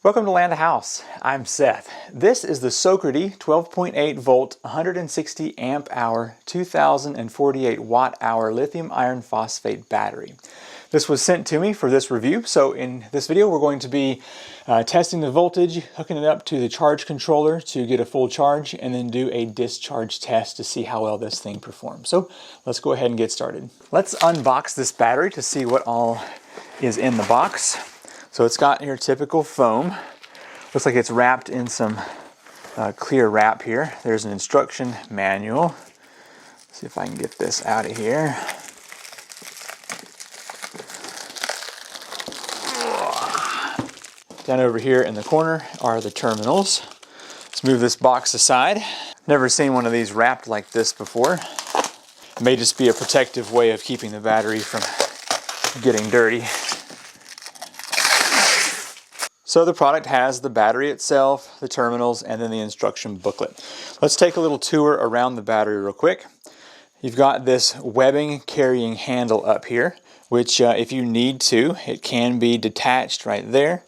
Welcome to Land House. I'm Seth. This is the Sokerdy 12.8 volt, 160 amp hour, 2048 watt hour lithium iron phosphate battery. This was sent to me for this review, so in this video we're going to be testing the voltage, hooking it up to the charge controller to get a full charge, and then do a discharge test to see how well this thing performs. So let's go ahead and get started. Let's unbox this battery to see what all is in the box. So it's got your typical foam. Looks like it's wrapped in some clear wrap here. There's an instruction manual. Let's see if I can get this out of here. Down over here in the corner are the terminals. Let's move this box aside. Never seen one of these wrapped like this before. It may just be a protective way of keeping the battery from getting dirty. So the product has the battery itself, the terminals, and then the instruction booklet. Let's take a little tour around the battery real quick. You've got this webbing carrying handle up here, which if you need to, it can be detached right there.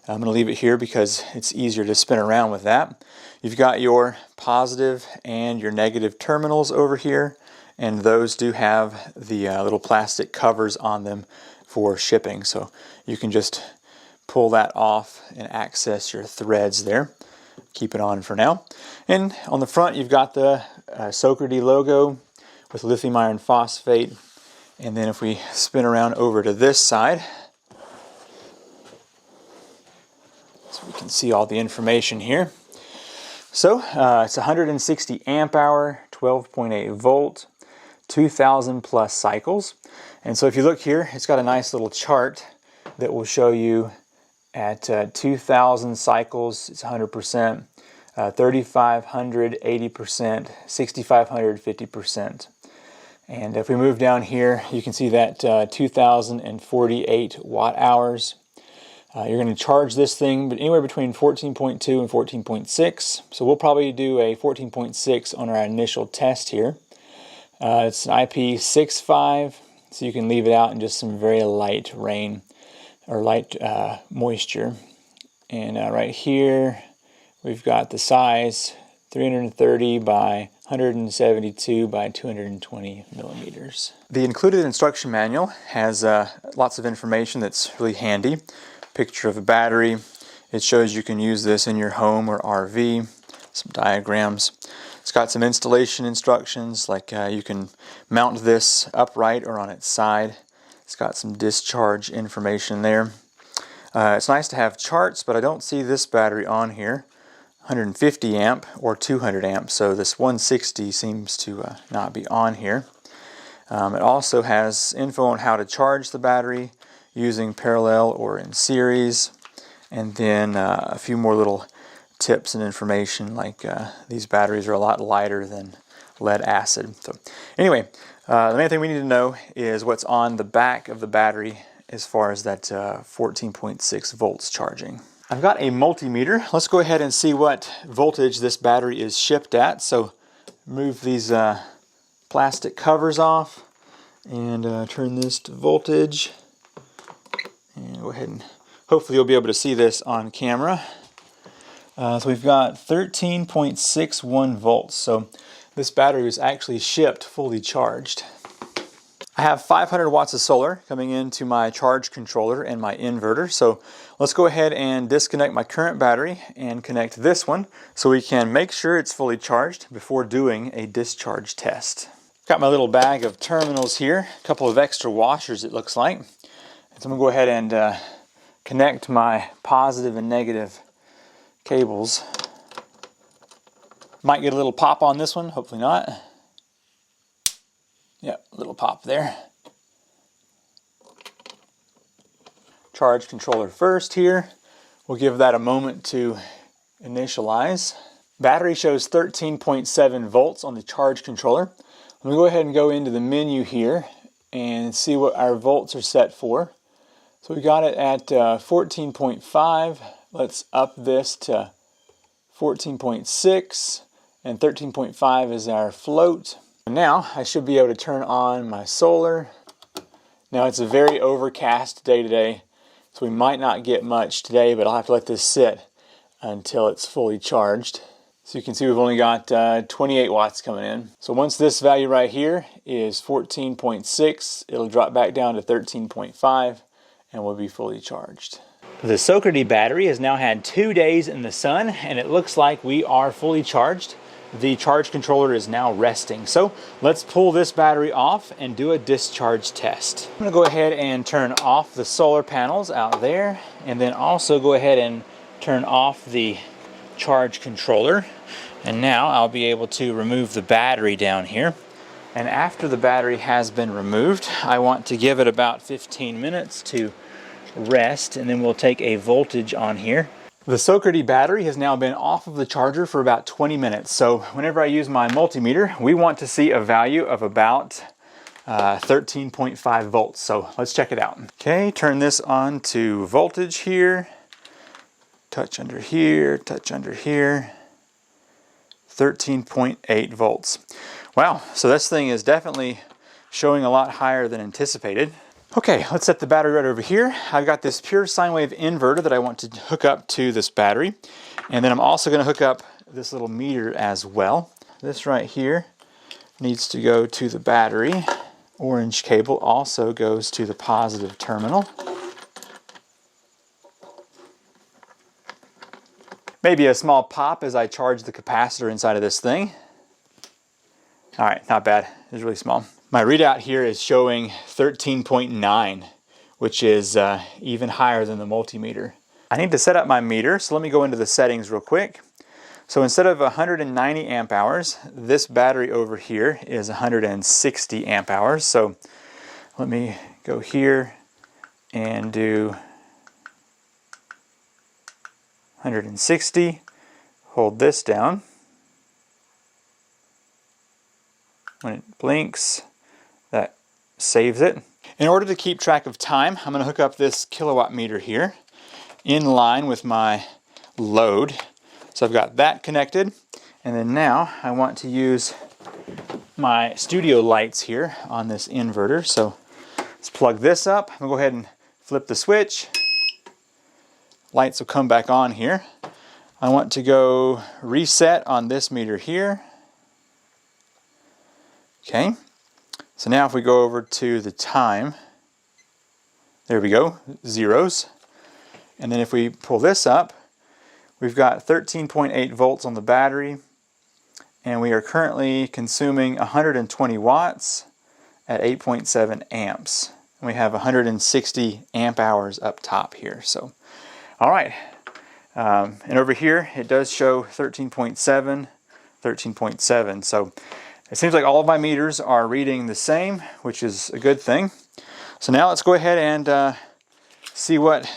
I'm going to leave it here because it's easier to spin around with that. You've got your positive and your negative terminals over here, and those do have the little plastic covers on them for shipping. So you can just pull that off and access your threads there. Keep it on for now. And on the front you've got the Sokerdy logo with lithium iron phosphate. And then if we spin around over to this side, so we can see all the information here. So it's 160 amp hour, 12.8 volt, 2000 plus cycles. And so if you look here, it's got a nice little chart that will show you at 2,000 cycles, it's 100%, 3,500, 80%, 6,500, 50%. And if we move down here, you can see that 2,048 watt hours. You're going to charge this thing but anywhere between 14.2 and 14.6. So we'll probably do a 14.6 on our initial test here. It's an IP65, so you can leave it out in just some very light rain or light moisture. And right here we've got the size 330 by 172 by 220 millimeters. The included instruction manual has lots of information that's really handy. Picture of a battery. It shows you can use this in your home or RV. Some diagrams. It's got some installation instructions, like you can mount this upright or on its side. It's got some discharge information there. It's nice to have charts, but I don't see this battery on here. 150 amp or 200 amp, so this 160 seems to not be on here. It also has info on how to charge the battery using parallel or in series, and then a few more little tips and information, like these batteries are a lot lighter than lead acid. So anyway, the main thing we need to know is what's on the back of the battery as far as that 14.6 volts charging. I've got a multimeter. Let's go ahead and see what voltage this battery is shipped at. So move these plastic covers off and turn this to voltage. And go ahead and hopefully you'll be able to see this on camera. So we've got 13.61 volts. So this battery was actually shipped fully charged. I have 500 watts of solar coming into my charge controller and my inverter. So let's go ahead and disconnect my current battery and connect this one so we can make sure it's fully charged before doing a discharge test. Got my little bag of terminals here, a couple of extra washers it looks like. So I'm going to go ahead and connect my positive and negative cables. Might get a little pop on this one, hopefully not. Yep, a little pop there. Charge controller first here. We'll give that a moment to initialize. Battery shows 13.7 volts on the charge controller. Let me go ahead and go into the menu here and see what our volts are set for. So we got it at 14.5. Let's up this to 14.6, and 13.5 is our float. Now I should be able to turn on my solar. Now it's a very overcast day today, So we might not get much today, but I'll have to let this sit until it's fully charged. So you can see we've only got 28 watts coming in. So once this value right here is 14.6, it'll drop back down to 13.5 and we'll be fully charged. The Sokerdy battery has now had 2 days in the sun and it looks like we are fully charged. The charge controller is now resting. So let's pull this battery off and do a discharge test. I'm gonna go ahead and turn off the solar panels out there and then also go ahead and turn off the charge controller. And now I'll be able to remove the battery down here. And after the battery has been removed, I want to give it about 15 minutes to rest, and then we'll take a voltage on here. The Sokerdy battery has now been off of the charger for about 20 minutes. So whenever I use my multimeter, we want to see a value of about 13.5 volts. So let's check it out. Okay, turn this on to voltage here. Touch under here, touch under here. 13.8 volts. Wow, so this thing is definitely showing a lot higher than anticipated. Okay, let's set the battery right over here. I've got this pure sine wave inverter that I want to hook up to this battery. And then I'm also going to hook up this little meter as well. This right here needs to go to the battery. Orange cable also goes to the positive terminal. Maybe a small pop as I charge the capacitor inside of this thing. All right, not bad. It's really small. My readout here is showing 13.9, which is even higher than the multimeter. I need to set up my meter, so let me go into the settings real quick. So instead of 190 amp hours, this battery over here is 160 amp hours. So let me go here and do 160, hold this down. When it blinks, that saves it. In order to keep track of time, I'm going to hook up this kilowatt meter here in line with my load. So I've got that connected, and then now I want to use my studio lights here on this inverter. So let's plug this up. I'm going to go ahead and flip the switch. Lights will come back on here. I want to go reset on this meter here. Okay, so now if we go over to the time, there we go, zeros. And then if we pull this up, we've got 13.8 volts on the battery, and we are currently consuming 120 watts at 8.7 amps. And we have 160 amp hours up top here. So, all right. And over here, it does show 13.7, 13.7. So it seems like all of my meters are reading the same, which is a good thing. So now let's go ahead and see what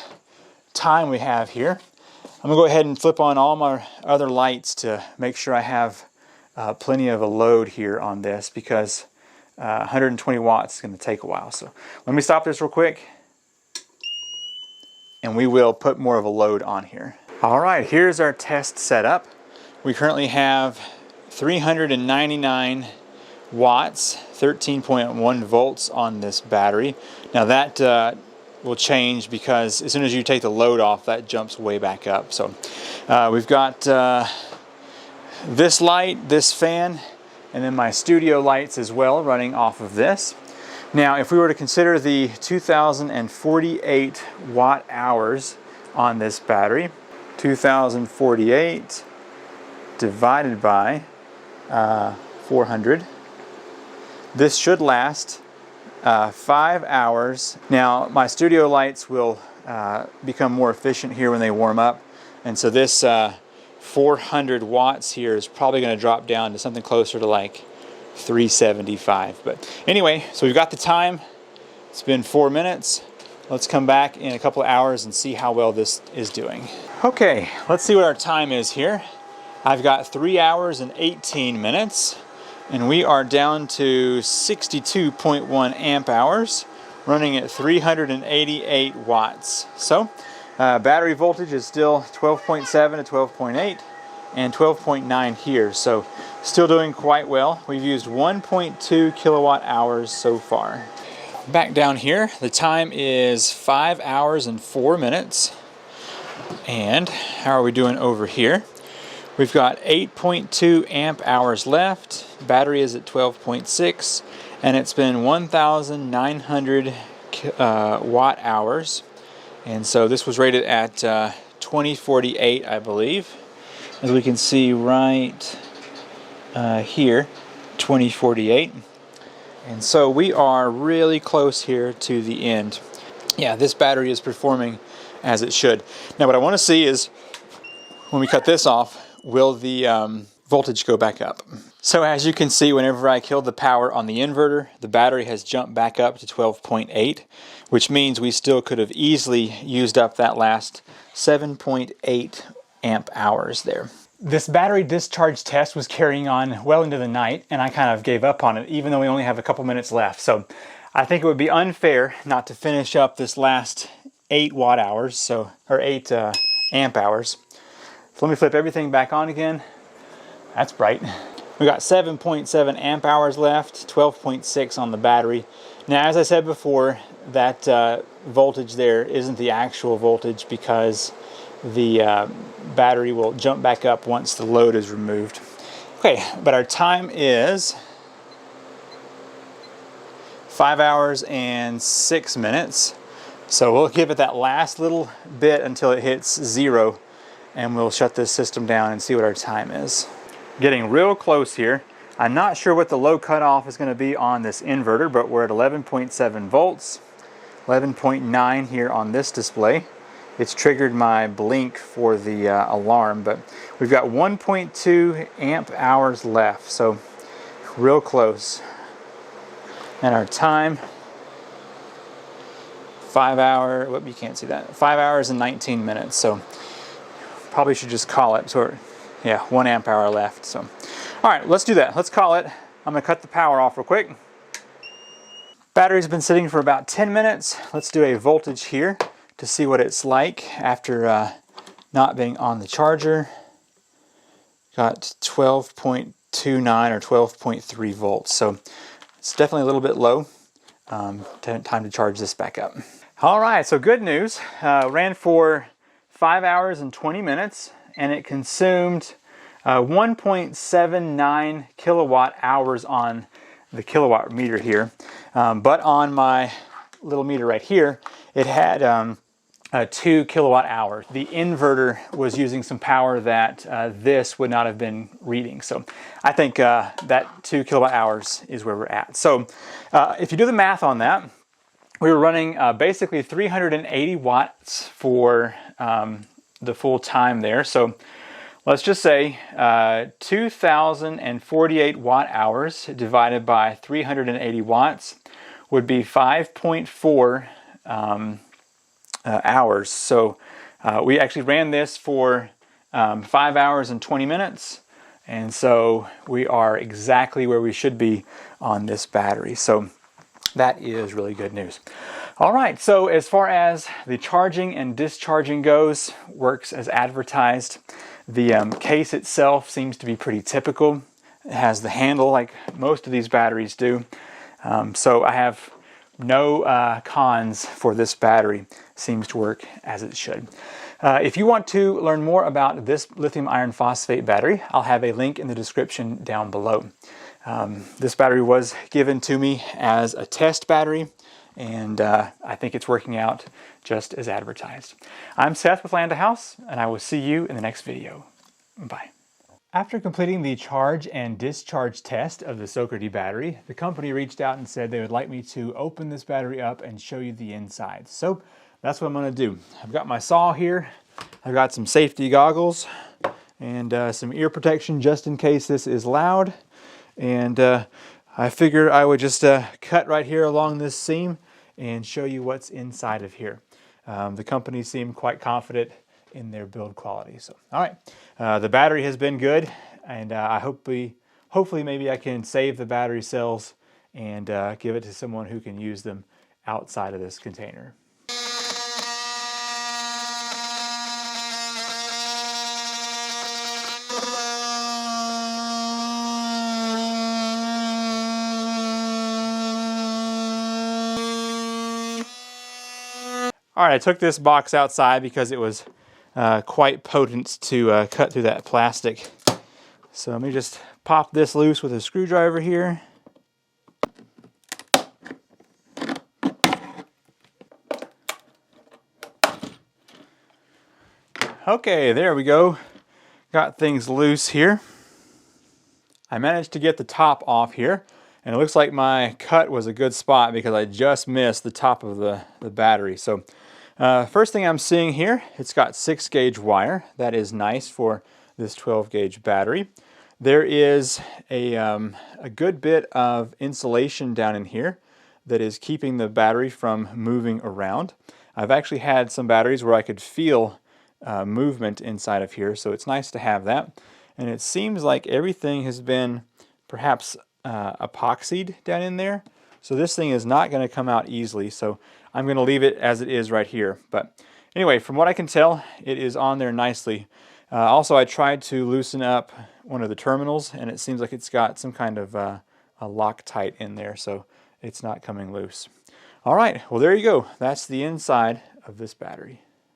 time we have here. I'm going to go ahead and flip on all my other lights to make sure I have plenty of a load here on this, because 120 watts is going to take a while. So let me stop this real quick, and we will put more of a load on here. All right, here's our test setup. We currently have 399 watts, 13.1 volts on this battery. Now that will change, because as soon as you take the load off, that jumps way back up. So we've got this light, this fan, and then my studio lights as well running off of this. Now if we were to consider the 2048 watt hours on this battery, 2048 divided by 400. This should last 5 hours. Now my studio lights will become more efficient here when they warm up, and so this 400 watts here is probably going to drop down to something closer to like 375. But anyway, so we've got the time. It's been 4 minutes. Let's come back in a couple of hours and see how well this is doing. Okay, let's see what our time is here. I've got 3 hours and 18 minutes, and we are down to 62.1 amp hours, running at 388 watts. So battery voltage is still 12.7 to 12.8 and 12.9 here, so still doing quite well. We've used 1.2 kilowatt hours so far. Back down here, the time is 5 hours and 4 minutes. And how are we doing over here? We've got 8.2 amp hours left. Battery is at 12.6, and it's been 1,900 watt hours. And so this was rated at 2048, I believe. As we can see right here, 2048. And so we are really close here to the end. Yeah, this battery is performing as it should. Now what I want to see is, when we cut this off, will the voltage go back up? So as you can see, whenever I killed the power on the inverter, the battery has jumped back up to 12.8, which means we still could have easily used up that last 7.8 amp hours there. This battery discharge test was carrying on well into the night, and I kind of gave up on it, even though we only have a couple minutes left. So I think it would be unfair not to finish up this last 8 watt hours, or 8 amp hours. So let me flip everything back on again. That's bright. We got 7.7 amp hours left, 12.6 on the battery. Now, as I said before, that voltage there isn't the actual voltage because the battery will jump back up once the load is removed. Okay, but our time is 5 hours and 6 minutes. So we'll give it that last little bit until it hits 0. And we'll shut this system down and see what our time is. Getting real close here. I'm not sure what the low cutoff is going to be on this inverter, but we're at 11.7 volts, 11.9 here on this display. It's triggered my blink for the alarm, but we've got 1.2 amp hours left, so real close. And our time, 5 hours and 19 minutes. So probably should just call it. So yeah, 1 amp hour left. So all right, let's do that. Let's call it. I'm gonna cut the power off real quick. Battery's been sitting for about 10 minutes. Let's do a voltage here to see what it's like after not being on the charger. Got 12.29 or 12.3 volts. So it's definitely a little bit low. Time to charge this back up. All right, so good news. Ran for 5 hours and 20 minutes, and it consumed 1.79 kilowatt hours on the kilowatt meter here. But on my little meter right here, it had 2 kilowatt hours. The inverter was using some power that this would not have been reading. So I think that 2 kilowatt hours is where we're at. So if you do the math on that, we were running basically 380 watts for the full time there. So let's just say 2,048 watt hours divided by 380 watts would be 5.4 hours. So we actually ran this for 5 hours and 20 minutes. And so we are exactly where we should be on this battery. So that is really good news. All right, so as far as the charging and discharging goes, works as advertised. The case itself seems to be pretty typical. It has the handle like most of these batteries do. So I have no cons for this battery. Seems to work as it should. If you want to learn more about this lithium iron phosphate battery, I'll have a link in the description down below. This battery was given to me as a test battery, and I think it's working out just as advertised. I'm Seth with Landa House, and I will see you in the next video. Bye. After completing the charge and discharge test of the Sokerdy battery, the company reached out and said they would like me to open this battery up and show you the inside. So that's what I'm going to do. I've got my saw here, I've got some safety goggles, and some ear protection just in case this is loud. And I figured I would just cut right here along this seam and show you what's inside of here. The company seemed quite confident in their build quality. So, all right, the battery has been good, and hopefully maybe I can save the battery cells and give it to someone who can use them outside of this container. All right, I took this box outside because it was quite potent to cut through that plastic. So let me just pop this loose with a screwdriver here. Okay, there we go. Got things loose here. I managed to get the top off here, and it looks like my cut was a good spot because I just missed the top of the battery. So first thing I'm seeing here, it's got 6-gauge wire. That is nice for this 12-gauge battery. There is a good bit of insulation down in here that is keeping the battery from moving around. I've actually had some batteries where I could feel movement inside of here, so it's nice to have that. And it seems like everything has been perhaps epoxied down in there, so this thing is not going to come out easily, so I'm going to leave it as it is right here. But anyway, from what I can tell, it is on there nicely. Also, I tried to loosen up one of the terminals, and it seems like it's got some kind of a Loctite in there, so it's not coming loose. All right, well there you go. That's the inside of this battery.